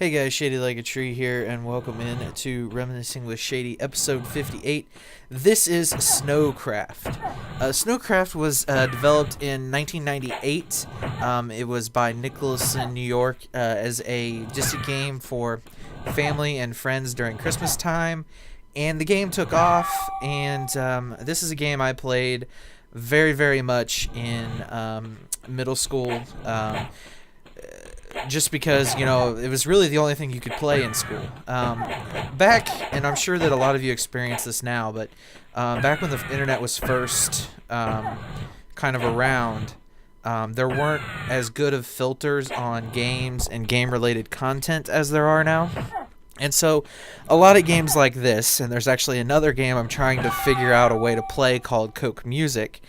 Hey guys, Shadylikeatree here, and welcome in to Reminiscing with Shady, episode 58. This is Snowcraft. Snowcraft was developed in 1998. It was by Nicholas in New York as just a game for family and friends during Christmas time, and the game took off. And this is a game I played very, very much in middle school. Just because, it was really the only thing you could play in school. Back, and I'm sure that a lot of you experience this now, but back when the internet was first kind of around, there weren't as good of filters on games and game-related content as there are now. And so a lot of games like this, and there's actually another game I'm trying to figure out a way to play called Coke Music,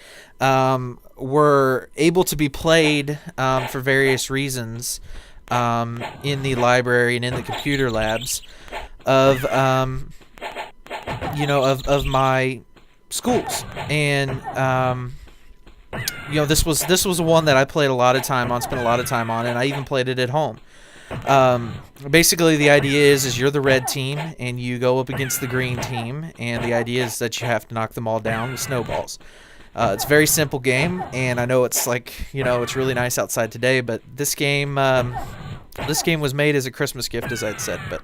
were able to be played for various reasons in the library and in the computer labs of of my schools. And this was one that I played a lot of time on, spent a lot of time on, and I even played it at home. Basically, the idea is you're the red team and you go up against the green team, and the idea is that you have to knock them all down with snowballs. It's a very simple game, and I know it's it's really nice outside today, but this game was made as a Christmas gift, as I'd said. But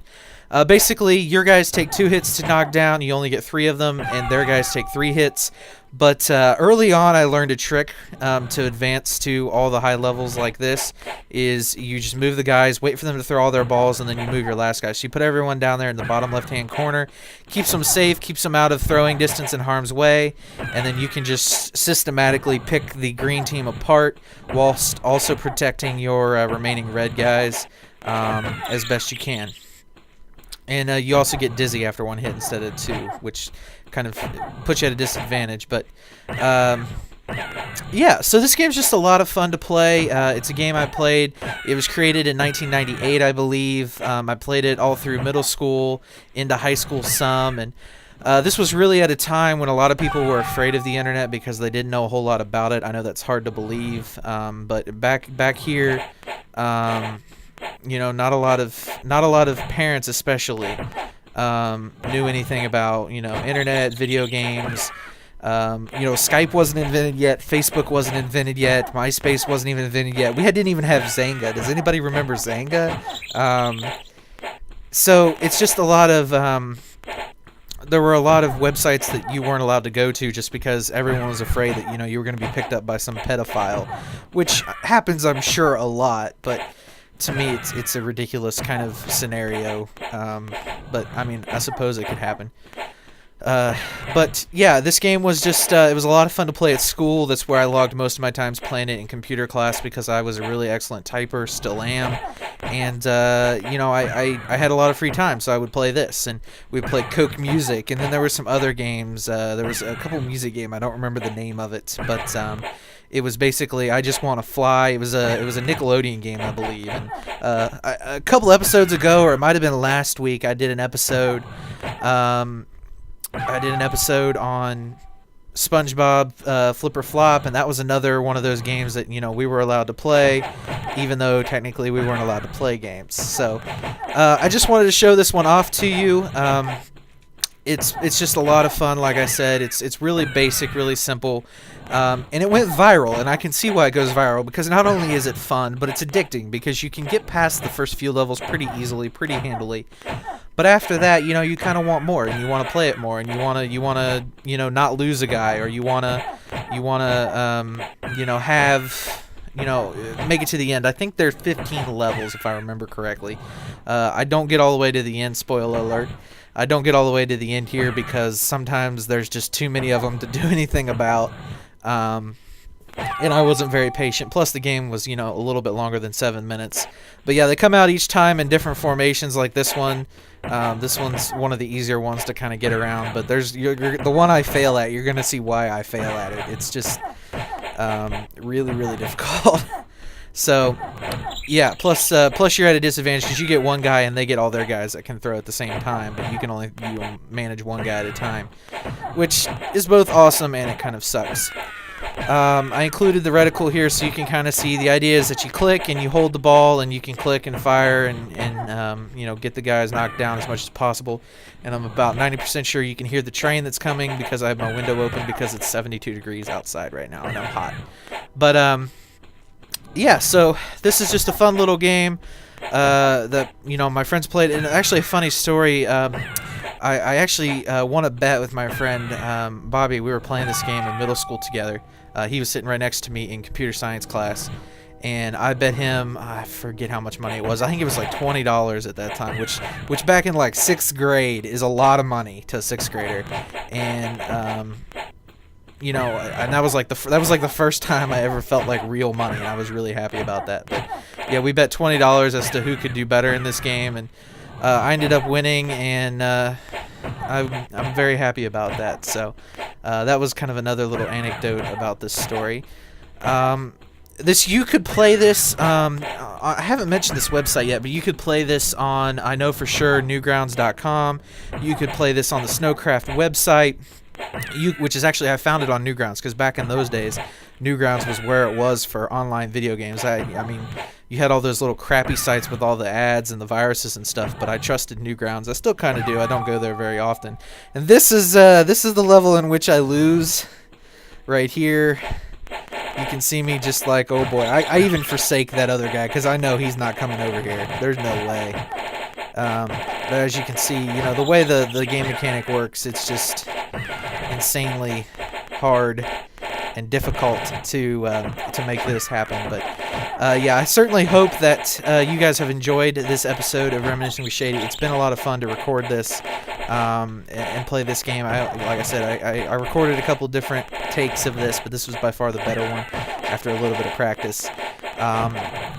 basically, your guys take 2 hits to knock down. You only get 3 of them, and their guys take 3 hits. But early on, I learned a trick to advance to all the high levels like this. Is you just move the guys, wait for them to throw all their balls, and then you move your last guy. So you put everyone down there in the bottom left-hand corner, keeps them safe, keeps them out of throwing distance and harm's way, and then you can just systematically pick the green team apart whilst also protecting your remaining red guys as best you can. And you also get dizzy after 1 hit instead of 2, which kind of puts you at a disadvantage. But yeah, so this game's just a lot of fun to play. It's a game I played. It was created in 1998, I believe. I played it all through middle school, into high school some, and this was really at a time when a lot of people were afraid of the internet because they didn't know a whole lot about it. I know that's hard to believe, but back here, not a lot of parents especially knew anything about internet, video games. Skype wasn't invented yet, Facebook wasn't invented yet, MySpace wasn't even invented yet. We didn't even have Zanga. Does anybody remember Zanga? So it's just a lot of there were a lot of websites that you weren't allowed to go to just because everyone was afraid that you were going to be picked up by some pedophile, which happens, I'm sure, a lot, but to me it's a ridiculous kind of scenario. But I mean, I suppose it could happen. But yeah, this game was just it was a lot of fun to play at school. That's where I logged most of my times playing it in computer class because I was a really excellent typer, still am. And I had a lot of free time, so I would play this, and we'd play Coke Music, and then there were some other games. There was a couple music game, I don't remember the name of it, but it was basically I Just Want to Fly. It was a Nickelodeon game, I believe. And a couple episodes ago, or it might have been last week, I did an episode on SpongeBob Flip or Flop, and that was another one of those games that we were allowed to play, even though technically we weren't allowed to play games. So I just wanted to show this one off to you. It's just a lot of fun. Like I said, it's really basic, really simple, and it went viral, and I can see why it goes viral, because not only is it fun, but it's addicting, because you can get past the first few levels pretty easily, pretty handily. But after that, you kind of want more, and you want to play it more, and you want to not lose a guy, or you want to make it to the end. I think there's 15 levels, if I remember correctly. I don't get all the way to the end, spoiler alert. I don't get all the way to the end here because sometimes there's just too many of them to do anything about. And I wasn't very patient. Plus, the game was, a little bit longer than 7 minutes. But yeah, they come out each time in different formations, like this one. This one's one of the easier ones to kind of get around. But there's the one I fail at. You're gonna see why I fail at it. It's just really, really difficult. So yeah. Plus you're at a disadvantage because you get one guy and they get all their guys that can throw at the same time, but you can only manage one guy at a time, which is both awesome and it kind of sucks. I included the reticle here so you can kind of see. The idea is that you click and you hold the ball, and you can click and fire and you know, get the guys knocked down as much as possible. And I'm about 90% sure you can hear the train that's coming because I have my window open because it's 72 degrees outside right now and I'm hot. But yeah, so this is just a fun little game that, you know, my friends played. And actually a funny story, I actually won a bet with my friend Bobby. We were playing this game in middle school together. He was sitting right next to me in computer science class, and I bet him, I forget how much money it was. I think it was like $20 at that time, which back in like 6th grade is a lot of money to a 6th grader. And you know, and that was like the first time I ever felt like real money, and I was really happy about that. But yeah, we bet $20 as to who could do better in this game, and I ended up winning, and I'm very happy about that. So that was kind of another little anecdote about this story. You could play this. I haven't mentioned this website yet, but you could play this on, I know for sure, Newgrounds.com. You could play this on the Snowcraft website. Which is actually, I found it on Newgrounds, because back in those days, Newgrounds was where it was for online video games. I mean, you had all those little crappy sites with all the ads and the viruses and stuff, but I trusted Newgrounds. I still kind of do. I don't go there very often. And this is the level in which I lose right here. You can see me just like, oh boy. I even forsake that other guy because I know he's not coming over here. There's no way. But as you can see, you know, the way the game mechanic works, it's just insanely hard and difficult to make this happen. But yeah, I certainly hope that you guys have enjoyed this episode of Reminiscing with Shady. It's been a lot of fun to record this and play this game. Like I said, I recorded a couple different takes of this, but this was by far the better one after a little bit of practice.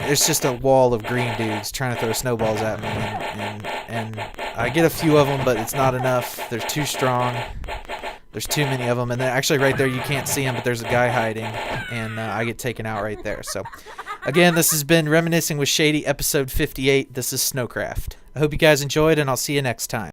It's just a wall of green dudes trying to throw snowballs at me, and I get a few of them, but it's not enough. They're too strong. There's too many of them, and then actually right there you can't see him, but there's a guy hiding, and I get taken out right there. So, again, this has been Reminiscing with Shady, episode 58. This is Snowcraft. I hope you guys enjoyed, and I'll see you next time.